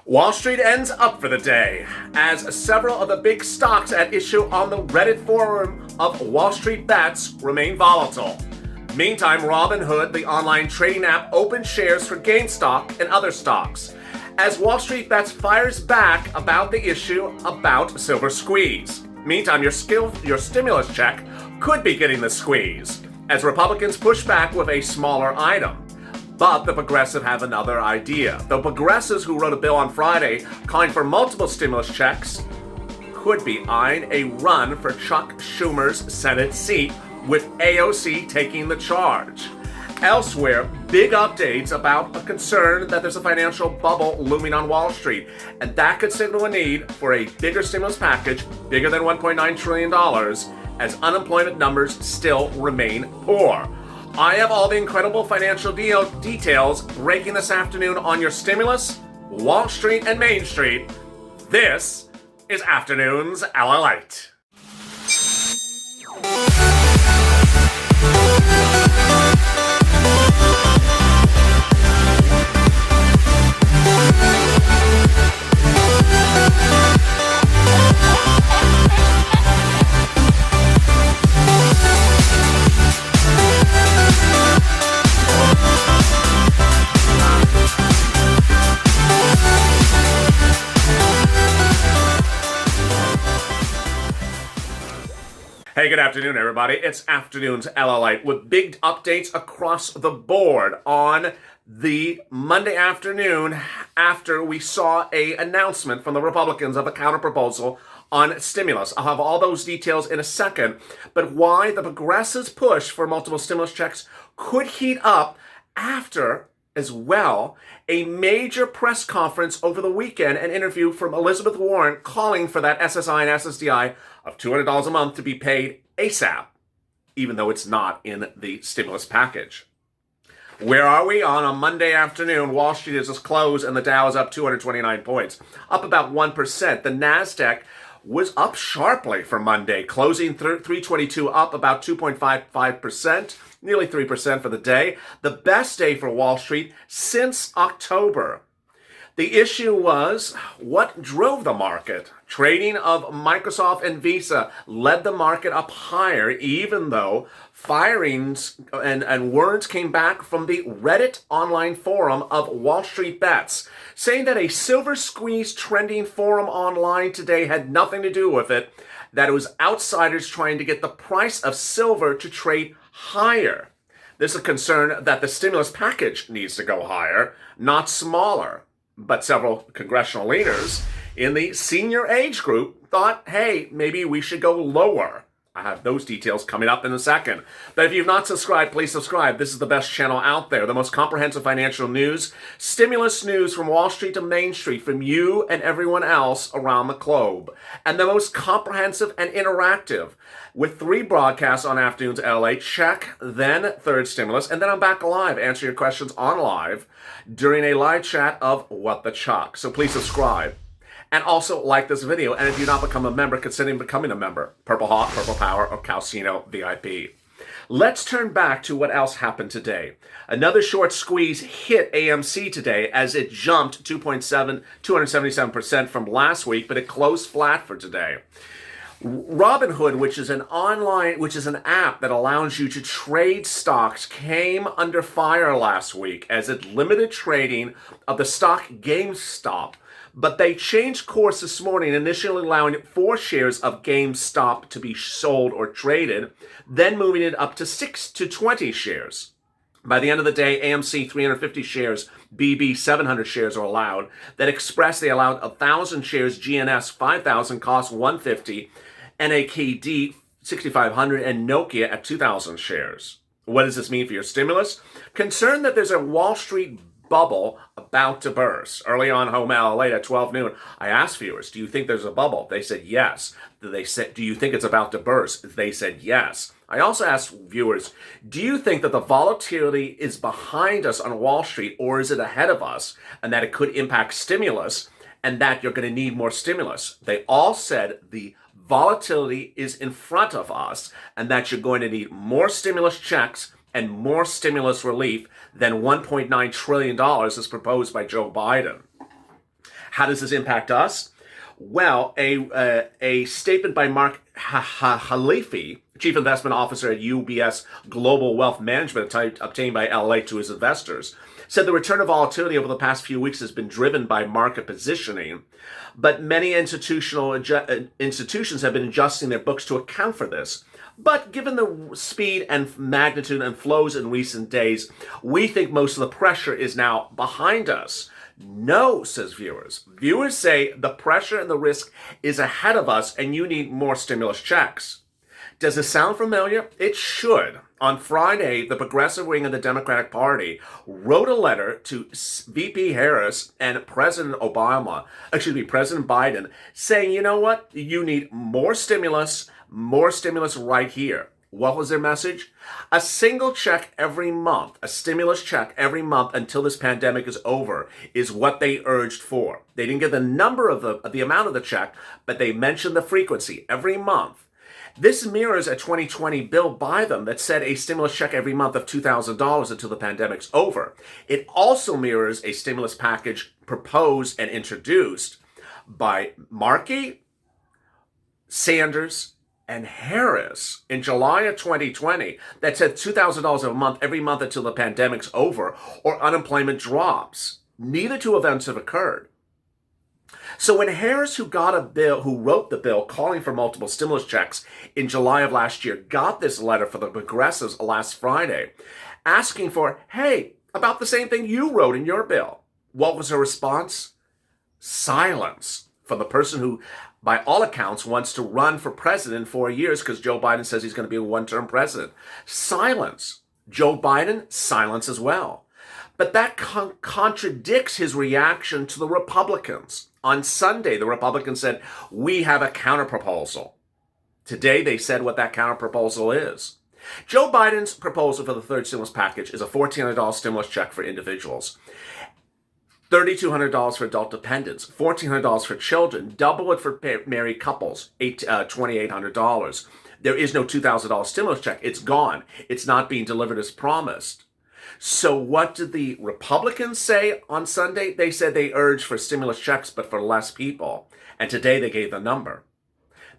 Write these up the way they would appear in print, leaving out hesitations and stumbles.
Wall Street ends up for the day, as several of the big stocks at issue on the Reddit forum of Wallstreetbets remain volatile. Meantime, Robinhood, the online trading app, opened shares for Gamestop and other stocks, as Wallstreetbets fires back about the issue about silver squeeze. Meantime, your stimulus check could be getting the squeeze, as Republicans push back with a smaller item. But the progressives have another idea. The progressives who wrote a bill on Friday calling for multiple stimulus checks could be eyeing a run for Chuck Schumer's Senate seat, with AOC taking the charge. Elsewhere, big updates about a concern that there's a financial bubble looming on Wall Street, and that could signal a need for a bigger stimulus package, bigger than $1.9 trillion, as unemployment numbers still remain poor. I have all the incredible financial details breaking this afternoon on your stimulus, Wall Street, and Main Street. This is Afternoons LALATE. Hey, good afternoon, everybody. It's Afternoons LALATE with big updates across the board on the Monday afternoon after we saw an announcement from the Republicans of a counterproposal on stimulus. I'll have all those details in a second, but why the progressives' push for multiple stimulus checks could heat up after, as well, a major press conference over the weekend, an interview from Elizabeth Warren calling for that SSI and SSDI of $200 a month to be paid ASAP, even though it's not in the stimulus package. Where are we on a Monday afternoon? Wall Street is just closed and the Dow is up 229 points, up about 1%. The NASDAQ was up sharply for Monday, closing 322, up about 2.55%, nearly 3% for the day. The best day for Wall Street since October. The issue was what drove the market. Trading of Microsoft and Visa led the market up higher, even though firings and words came back from the Reddit online forum of Wallstreetbets, saying that a silver squeeze trending forum online today had nothing to do with it, that it was outsiders trying to get the price of silver to trade higher. There's a concern that the stimulus package needs to go higher, not smaller. But several congressional leaders in the senior age group thought, hey, maybe we should go lower. I have those details coming up in a second. But if you've not subscribed, please subscribe. This is the best channel out there. The most comprehensive financial news, stimulus news from Wall Street to Main Street, from you and everyone else around the globe. And the most comprehensive and interactive, with 3 broadcasts on Afternoons LA, check, then third stimulus, and then I'm back live, answer your questions on live during a live chat of What the Chuck. So please subscribe. And also like this video, and if you've not become a member, consider becoming a member. Purple Hawk, Purple Power, or Calcino VIP. Let's turn back to what else happened today. Another short squeeze hit AMC today as it jumped 277% from last week, but it closed flat for today. Robinhood, which is an app that allows you to trade stocks, came under fire last week as it limited trading of the stock Gamestop. But they changed course this morning, initially allowing 4 shares of Gamestop to be sold or traded, then moving it up to 6 to 20 shares. By the end of the day, AMC 350 shares, BB 700 shares are allowed. That Express, they allowed 1,000 shares, GNS 5,000, cost 150, NAKD 6,500, and Nokia at 2,000 shares. What does this mean for your stimulus? Concerned that there's a Wall Street bubble about to burst. Early on home LA at 12 noon, I asked viewers, do you think there's a bubble? They said yes. They said, do you think it's about to burst? They said yes. I also asked viewers, do you think that the volatility is behind us on Wall Street, or is it ahead of us, and that it could impact stimulus and that you're going to need more stimulus? They all said the volatility is in front of us and that you're going to need more stimulus checks and more stimulus relief than $1.9 trillion as proposed by Joe Biden. How does this impact us? Well, a statement by Mark Halifi, Chief Investment Officer at UBS Global Wealth Management, obtained by LA to his investors, said the return of volatility over the past few weeks has been driven by market positioning, but many institutions have been adjusting their books to account for this. But given the speed and magnitude and flows in recent days, we think most of the pressure is now behind us. No, says viewers. Viewers say the pressure and the risk is ahead of us and you need more stimulus checks. Does this sound familiar? It should. On Friday, the progressive wing of the Democratic Party wrote a letter to VP Harris and President Biden, saying, you know what? You need more stimulus right here. What was their message? A single check every month, a stimulus check every month until this pandemic is over is what they urged for. They didn't give the number of the amount of the check, but they mentioned the frequency every month. This mirrors a 2020 bill by them that said a stimulus check every month of $2,000 until the pandemic's over. It also mirrors a stimulus package proposed and introduced by Markey, Sanders, and Harris in July of 2020 that said $2,000 a month every month until the pandemic's over or unemployment drops. Neither two events have occurred. So when Harris, who wrote the bill calling for multiple stimulus checks in July of last year, got this letter from the progressives last Friday, asking for, hey, about the same thing you wrote in your bill. What was her response? Silence from the person who, by all accounts, wants to run for president in 4 years because Joe Biden says he's going to be a one-term president. Silence. Joe Biden, silence as well. But that contradicts his reaction to the Republicans. On Sunday, the Republicans said, we have a counterproposal. Today, they said what that counterproposal is. Joe Biden's proposal for the third stimulus package is a $1,400 stimulus check for individuals, $3,200 for adult dependents, $1,400 for children, double it for married couples, $2,800. There is no $2,000 stimulus check. It's gone. It's not being delivered as promised. So what did the Republicans say on Sunday? They said they urged for stimulus checks, but for less people. And today they gave the number.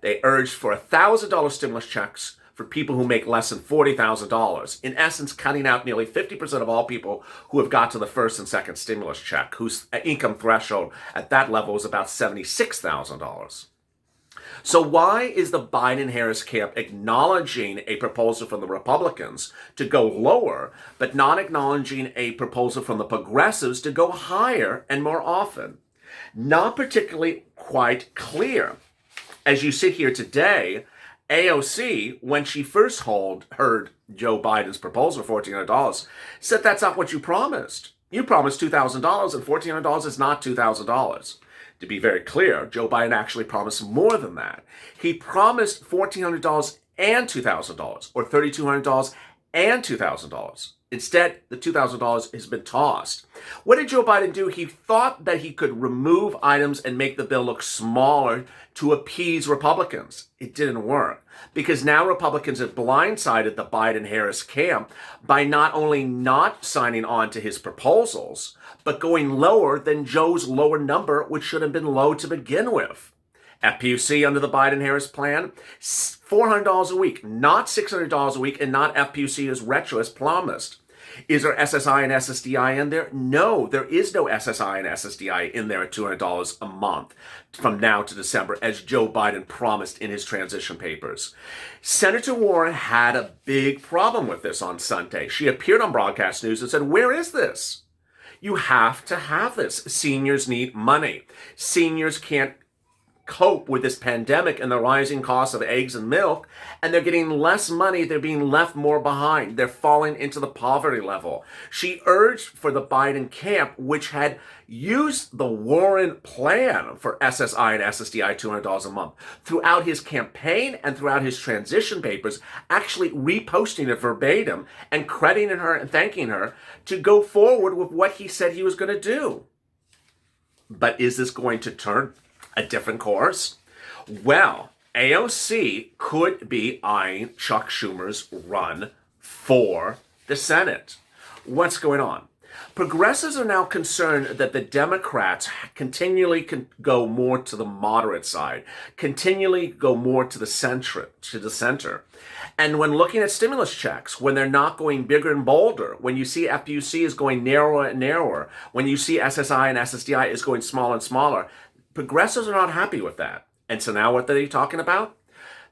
They urged for $1,000 stimulus checks for people who make less than $40,000. In essence, cutting out nearly 50% of all people who have got to the first and second stimulus check, whose income threshold at that level is about $76,000. So why is the Biden-Harris camp acknowledging a proposal from the Republicans to go lower, but not acknowledging a proposal from the progressives to go higher and more often? Not particularly quite clear. As you sit here today, AOC, when she first heard Joe Biden's proposal for $1,400, said that's not what you promised. You promised $2,000 and $1,400 is not $2,000. To be very clear, Joe Biden actually promised more than that. He promised $1,400 and $2,000, or $3,200 and $2,000. Instead, the $2,000 has been tossed. What did Joe Biden do? He thought that he could remove items and make the bill look smaller to appease Republicans. It didn't work, because now Republicans have blindsided the Biden-Harris camp by not only not signing on to his proposals, but going lower than Joe's lower number, which should have been low to begin with. FPUC under the Biden-Harris plan, $400 a week, not $600 a week, and not FPUC as retro as promised. Is there SSI and SSDI in there? No, there is no SSI and SSDI in there at $200 a month from now to December, as Joe Biden promised in his transition papers. Senator Warren had a big problem with this on Sunday. She appeared on broadcast news and said, where is this? You have to have this. Seniors need money. Seniors can't cope with this pandemic and the rising cost of eggs and milk, and they're getting less money. They're being left more behind. They're falling into the poverty level. She urged for the Biden camp, which had used the Warren plan for SSI and SSDI $200 a month throughout his campaign and throughout his transition papers, actually reposting it verbatim and crediting her and thanking her to go forward with what he said he was going to do. But is this going to turn a different course? Well, AOC could be eyeing Chuck Schumer's run for the Senate. What's going on? Progressives are now concerned that the Democrats continually go more to the moderate side, continually go more to the center. And when looking at stimulus checks, when they're not going bigger and bolder, when you see FPUC is going narrower and narrower, when you see SSI and SSDI is going smaller and smaller, progressives are not happy with that. And so now what are they talking about?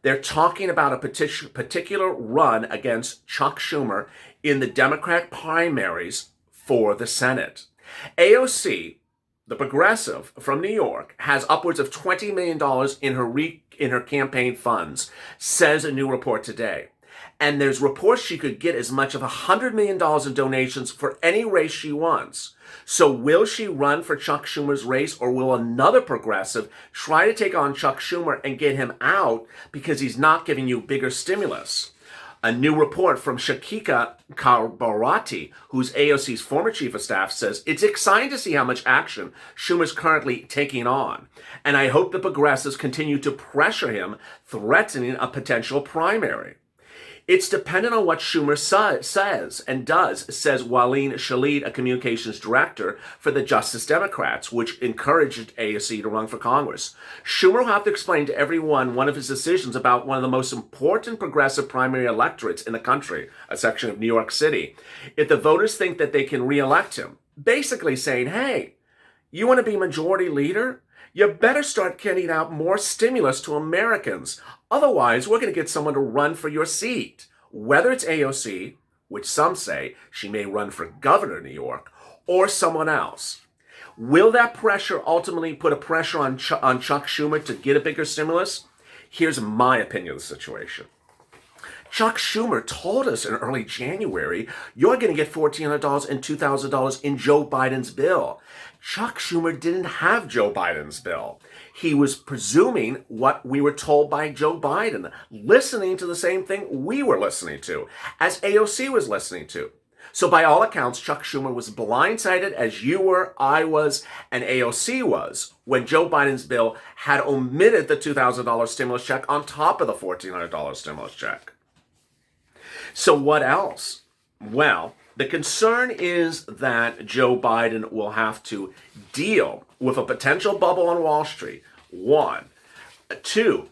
They're talking about a particular run against Chuck Schumer in the Democratic primaries for the Senate. AOC, the progressive from New York, has upwards of $20 million in her campaign funds, says a new report today. And there's reports she could get as much of $100 million in donations for any race she wants. So will she run for Chuck Schumer's race, or will another progressive try to take on Chuck Schumer and get him out because he's not giving you bigger stimulus? A new report from Shakika Karbarati, who's AOC's former chief of staff, says it's exciting to see how much action Schumer's currently taking on. And I hope the progressives continue to pressure him, threatening a potential primary. It's dependent on what Schumer says and does, says Walene Shalid, a communications director for the Justice Democrats, which encouraged AOC to run for Congress. Schumer will have to explain to everyone one of his decisions about one of the most important progressive primary electorates in the country, a section of New York City, if the voters think that they can re-elect him. Basically saying, hey, you want to be majority leader? You better start getting out more stimulus to Americans. Otherwise, we're going to get someone to run for your seat. Whether it's AOC, which some say she may run for governor of New York, or someone else. Will that pressure ultimately put a pressure on Chuck Schumer to get a bigger stimulus? Here's my opinion of the situation. Chuck Schumer told us in early January, you're going to get $1,400 and $2,000 in Joe Biden's bill. Chuck Schumer didn't have Joe Biden's bill. He was presuming what we were told by Joe Biden, listening to the same thing we were listening to, as AOC was listening to. So by all accounts, Chuck Schumer was blindsided, as you were, I was, and AOC was, when Joe Biden's bill had omitted the $2,000 stimulus check on top of the $1,400 stimulus check. So what else? Well, the concern is that Joe Biden will have to deal with a potential bubble on Wall Street. 1. 2,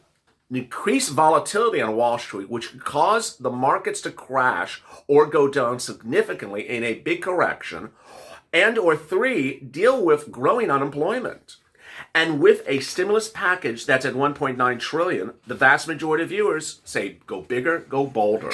increased volatility on Wall Street, which could cause the markets to crash or go down significantly in a big correction. And or 3, deal with growing unemployment. And with a stimulus package that's at $1.9 trillion, the vast majority of viewers say go bigger, go bolder.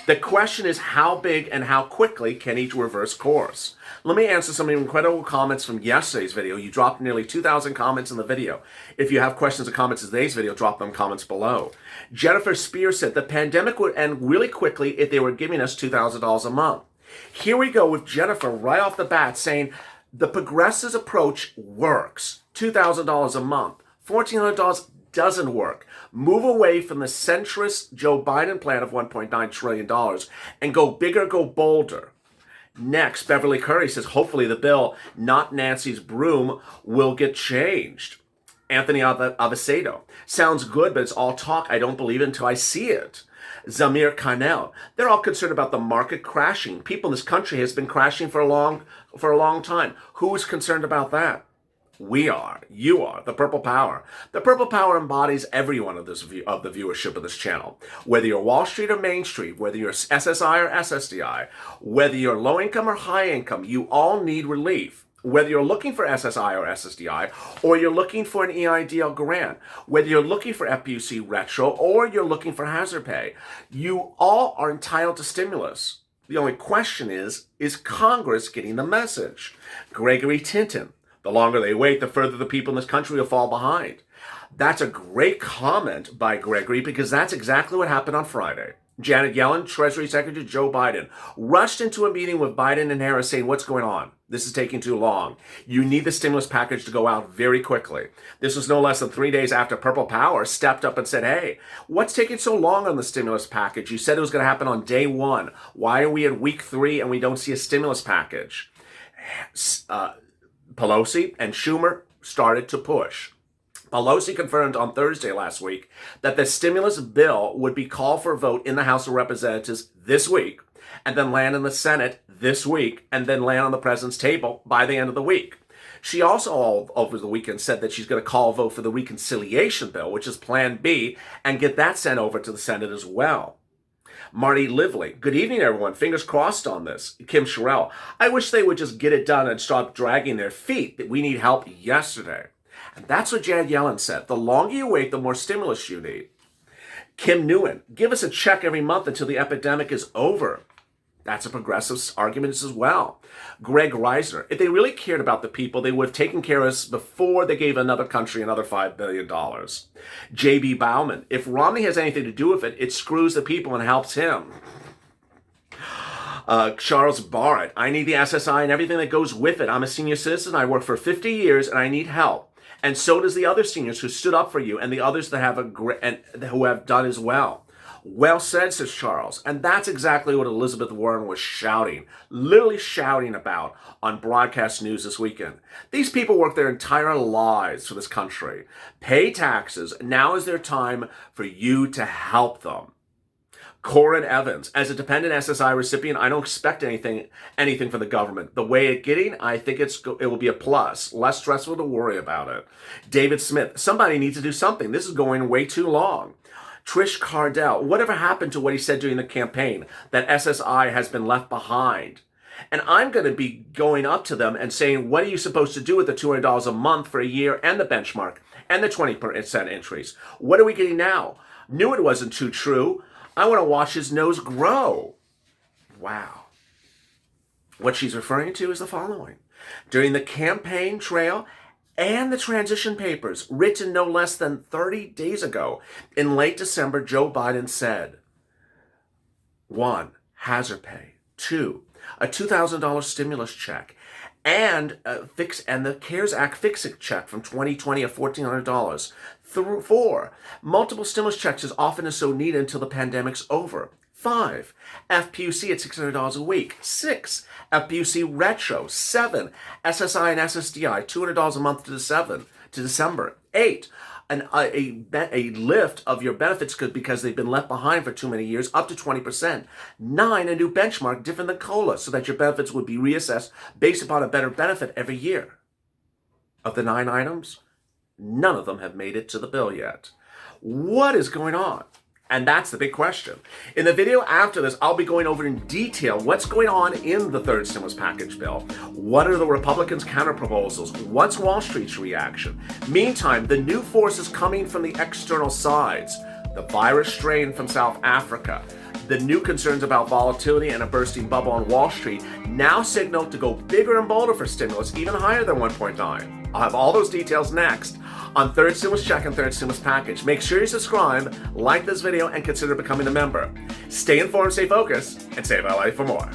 The question is how big and how quickly can each reverse course? Let me answer some incredible comments from yesterday's video. You dropped nearly 2,000 comments in the video. If you have questions or comments in today's video, drop them in comments below. Jennifer Spear said the pandemic would end really quickly if they were giving us $2,000 a month. Here we go with Jennifer right off the bat saying the progressive approach works. $2,000 a month. $1,400 doesn't work. Move away from the centrist Joe Biden plan of $1.9 trillion and go bigger, go bolder. Next, Beverly Curry says, hopefully the bill, not Nancy's broom, will get changed. Anthony Avesedo, sounds good, but it's all talk. I don't believe it until I see it. Zamir Karnell, they're all concerned about the market crashing. People in this country has been crashing for a long time. Who is concerned about that? We are. You are. The Purple Power. The Purple Power embodies everyone of the viewership of this channel. Whether you're Wall Street or Main Street, whether you're SSI or SSDI, whether you're low income or high income, you all need relief. Whether you're looking for SSI or SSDI, or you're looking for an EIDL grant, whether you're looking for FPUC retro, or you're looking for hazard pay, you all are entitled to stimulus. The only question is Congress getting the message? Gregory Tinton. The longer they wait, the further the people in this country will fall behind. That's a great comment by Gregory, because that's exactly what happened on Friday. Janet Yellen, Treasury Secretary Joe Biden, rushed into a meeting with Biden and Harris saying, what's going on? This is taking too long. You need the stimulus package to go out very quickly. This was no less than 3 days after Purple Power stepped up and said, hey, what's taking so long on the stimulus package? You said it was going to happen on day 1. Why are we at week 3 and we don't see a stimulus package? Pelosi and Schumer started to push. Pelosi confirmed on Thursday last week that the stimulus bill would be called for a vote in the House of Representatives this week, and then land in the Senate this week, and then land on the president's table by the end of the week. She also, all over the weekend, said that she's going to call a vote for the reconciliation bill, which is Plan B, and get that sent over to the Senate as well. Marty Lively, good evening, everyone. Fingers crossed on this. Kim Sherrill, I wish they would just get it done and stop dragging their feet. That we need help yesterday. And that's what Janet Yellen said. The longer you wait, the more stimulus you need. Kim Nguyen, give us a check every month until the epidemic is over. That's a progressive argument as well. Greg Reisner, if they really cared about the people, they would have taken care of us before they gave another country another $5 billion. J.B. Bauman, if Romney has anything to do with it, it screws the people and helps him. Charles Barrett, I need the SSI and everything that goes with it. I'm a senior citizen. I worked for 50 years and I need help. And so does the other seniors who stood up for you and the others that who have done as well. Well said, says Charles. And that's exactly what Elizabeth Warren was shouting, literally shouting about on broadcast news this weekend. These people work their entire lives for this country, pay taxes. Now is their time for you to help them. Corin Evans, as a dependent SSI recipient, I don't expect anything from the government. The way it's getting, I think it will be a plus. Less stressful to worry about it. David Smith, somebody needs to do something. This is going way too long. Trish Cardell, whatever happened to what he said during the campaign, that SSI has been left behind? And I'm going to be going up to them and saying, what are you supposed to do with the $200 a month for a year and the benchmark and the 20% increase? What are we getting now? Knew it wasn't too true. I want to watch his nose grow. Wow. What she's referring to is the following. During the campaign trail and the transition papers, written no less than 30 days ago, in late December, Joe Biden said, 1, hazard pay. 2, a $2,000 stimulus check. And the CARES Act fix-it check from 2020 of $1,400. 4, multiple stimulus checks as often as so needed until the pandemic's over. 5, FPUC at $600 a week. 6, FPUC retro. 7, SSI and SSDI, $200 a month to December. 8, a lift of your benefits because they've been left behind for too many years, up to 20%. 9, a new benchmark different than COLA, so that your benefits would be reassessed based upon a better benefit every year. Of the 9 items, none of them have made it to the bill yet. What is going on? And that's the big question. In the video after this, I'll be going over in detail what's going on in the third stimulus package bill. What are the Republicans' counterproposals? What's Wall Street's reaction? Meantime, the new forces coming from the external sides, the virus strain from South Africa, the new concerns about volatility and a bursting bubble on Wall Street now signal to go bigger and bolder for stimulus, even higher than 1.9. I'll have all those details next on Third Stimulus Check and Third Stimulus Package. Make sure you subscribe, like this video, and consider becoming a member. Stay informed, stay focused, and save our life for more.